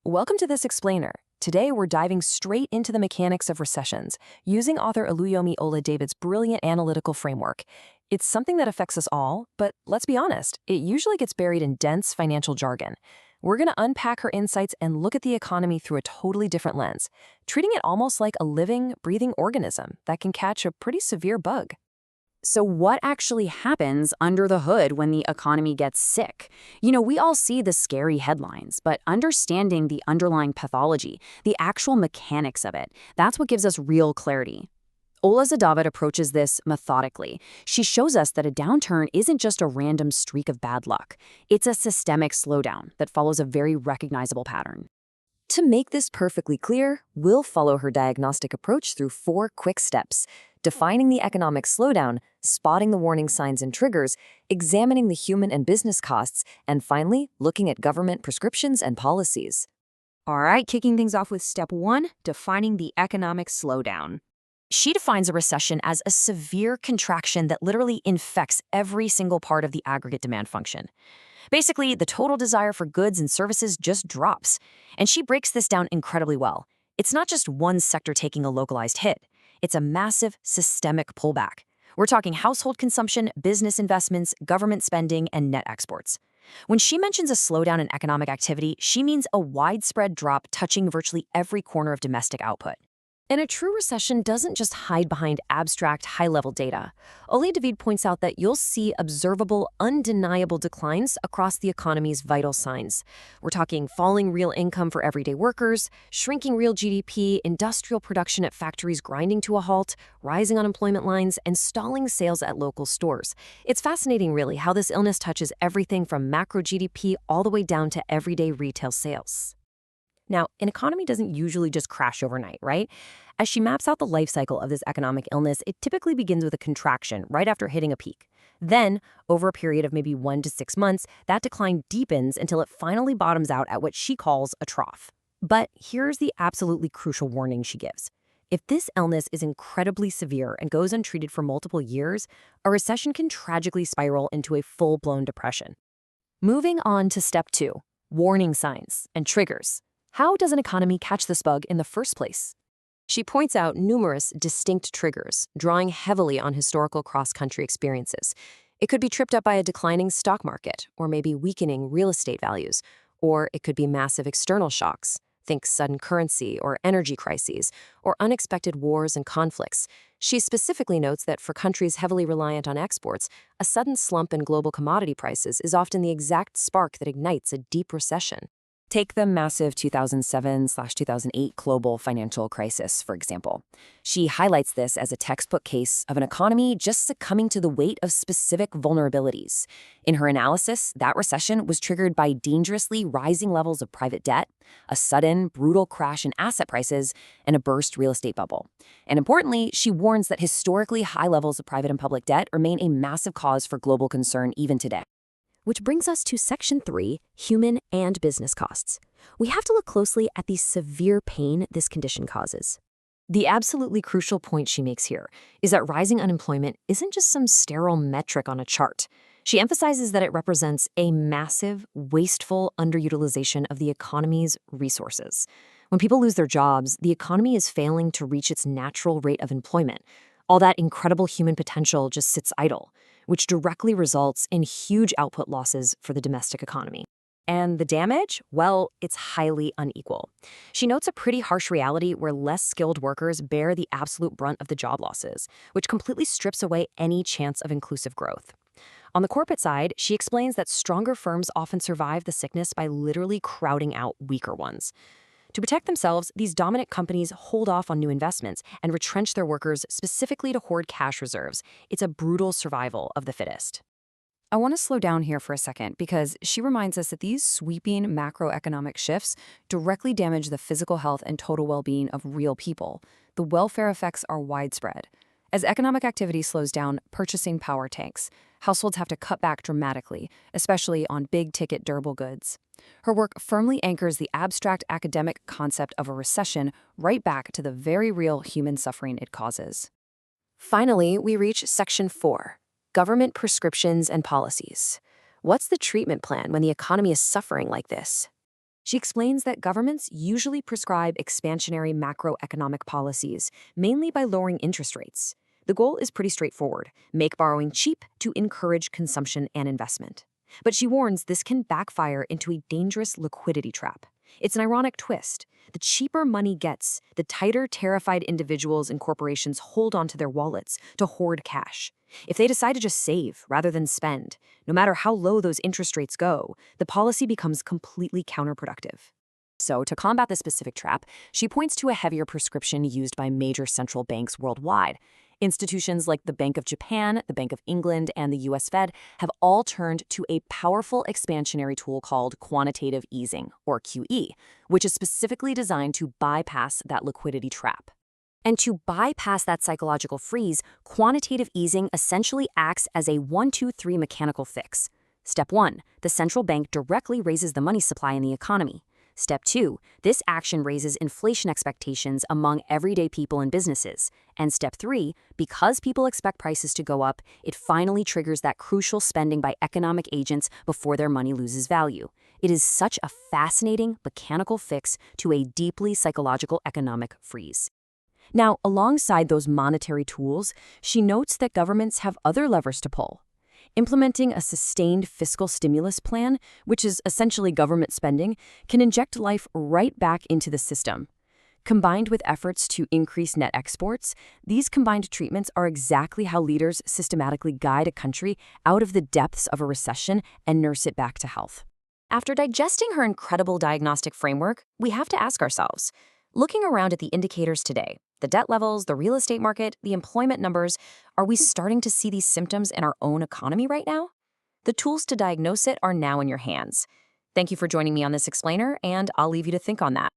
Welcome to this explainer. Today we're diving straight into the mechanics of recessions, using author Oluyomi David's brilliant analytical framework. It's something that affects us all, but let's be honest, it usually gets buried in dense financial jargon. We're going to unpack her insights and look at the economy through a totally different lens, treating it almost like a living, breathing organism that can catch a pretty severe bug. So what actually happens under the hood when the economy gets sick? We all see the scary headlines, but understanding the underlying pathology, the actual mechanics of it, that's what gives us real clarity. Ola Zadavad approaches this methodically. She shows us that a downturn isn't just a random streak of bad luck. It's a systemic slowdown that follows a very recognizable pattern. To make this perfectly clear, we'll follow her diagnostic approach through 4 quick steps: defining the economic slowdown, spotting the warning signs and triggers, examining the human and business costs, and finally, looking at government prescriptions and policies. All right, kicking things off with step 1, defining the economic slowdown. She defines a recession as a severe contraction that literally infects every single part of the aggregate demand function. Basically, the total desire for goods and services just drops. And she breaks this down incredibly well. It's not just one sector taking a localized hit. It's a massive, systemic pullback. We're talking household consumption, business investments, government spending, and net exports. When she mentions a slowdown in economic activity, she means a widespread drop touching virtually every corner of domestic output. And a true recession doesn't just hide behind abstract, high-level data. Ole David points out that you'll see observable, undeniable declines across the economy's vital signs. We're talking falling real income for everyday workers, shrinking real GDP, industrial production at factories grinding to a halt, rising unemployment lines, and stalling sales at local stores. It's fascinating, really, how this illness touches everything from macro GDP all the way down to everyday retail sales. Now, an economy doesn't usually just crash overnight, right? As she maps out the life cycle of this economic illness, it typically begins with a contraction right after hitting a peak. Then, over a period of maybe 1 to 6 months, that decline deepens until it finally bottoms out at what she calls a trough. But here's the absolutely crucial warning she gives. If this illness is incredibly severe and goes untreated for multiple years, a recession can tragically spiral into a full-blown depression. Moving on to step 2, warning signs and triggers. How does an economy catch this bug in the first place? She points out numerous distinct triggers, drawing heavily on historical cross-country experiences. It could be tripped up by a declining stock market, or maybe weakening real estate values, or it could be massive external shocks. Think sudden currency or energy crises, or unexpected wars and conflicts. She specifically notes that for countries heavily reliant on exports, a sudden slump in global commodity prices is often the exact spark that ignites a deep recession. Take the massive 2007/2008 global financial crisis, for example. She highlights this as a textbook case of an economy just succumbing to the weight of specific vulnerabilities. In her analysis, that recession was triggered by dangerously rising levels of private debt, a sudden, brutal crash in asset prices, and a burst real estate bubble. And importantly, she warns that historically high levels of private and public debt remain a massive cause for global concern even today. Which brings us to section 3, human and business costs. We have to look closely at the severe pain this condition causes. The absolutely crucial point she makes here is that rising unemployment isn't just some sterile metric on a chart. She emphasizes that it represents a massive, wasteful underutilization of the economy's resources. When people lose their jobs, the economy is failing to reach its natural rate of employment. All that incredible human potential just sits idle, which directly results in huge output losses for the domestic economy. And the damage? Well, it's highly unequal. She notes a pretty harsh reality where less skilled workers bear the absolute brunt of the job losses, which completely strips away any chance of inclusive growth. On the corporate side, she explains that stronger firms often survive the sickness by literally crowding out weaker ones. To protect themselves, these dominant companies hold off on new investments and retrench their workers specifically to hoard cash reserves. It's a brutal survival of the fittest. I want to slow down here for a second because she reminds us that these sweeping macroeconomic shifts directly damage the physical health and total well-being of real people. The welfare effects are widespread. As economic activity slows down, purchasing power tanks. Households have to cut back dramatically, especially on big-ticket durable goods. Her work firmly anchors the abstract academic concept of a recession right back to the very real human suffering it causes. Finally, we reach section 4, government prescriptions and policies. What's the treatment plan when the economy is suffering like this? She explains that governments usually prescribe expansionary macroeconomic policies, mainly by lowering interest rates. The goal is pretty straightforward: make borrowing cheap to encourage consumption and investment. But she warns this can backfire into a dangerous liquidity trap. It's an ironic twist. The cheaper money gets, the tighter terrified individuals and corporations hold onto their wallets to hoard cash. If they decide to just save rather than spend, no matter how low those interest rates go, the policy becomes completely counterproductive. So, to combat this specific trap, she points to a heavier prescription used by major central banks worldwide. Institutions like the Bank of Japan, the Bank of England, and the US Fed have all turned to a powerful expansionary tool called quantitative easing, or QE, which is specifically designed to bypass that liquidity trap. And to bypass that psychological freeze, quantitative easing essentially acts as a 1-2-3 mechanical fix. Step 1, the central bank directly raises the money supply in the economy. Step 2, this action raises inflation expectations among everyday people and businesses. And Step 3, because people expect prices to go up, it finally triggers that crucial spending by economic agents before their money loses value. It is such a fascinating mechanical fix to a deeply psychological economic freeze. Now, alongside those monetary tools, she notes that governments have other levers to pull. Implementing a sustained fiscal stimulus plan, which is essentially government spending, can inject life right back into the system. Combined with efforts to increase net exports, these combined treatments are exactly how leaders systematically guide a country out of the depths of a recession and nurse it back to health. After digesting her incredible diagnostic framework, we have to ask ourselves, looking around at the indicators today, the debt levels, the real estate market, the employment numbers, are we starting to see these symptoms in our own economy right now? The tools to diagnose it are now in your hands. Thank you for joining me on this explainer, and I'll leave you to think on that.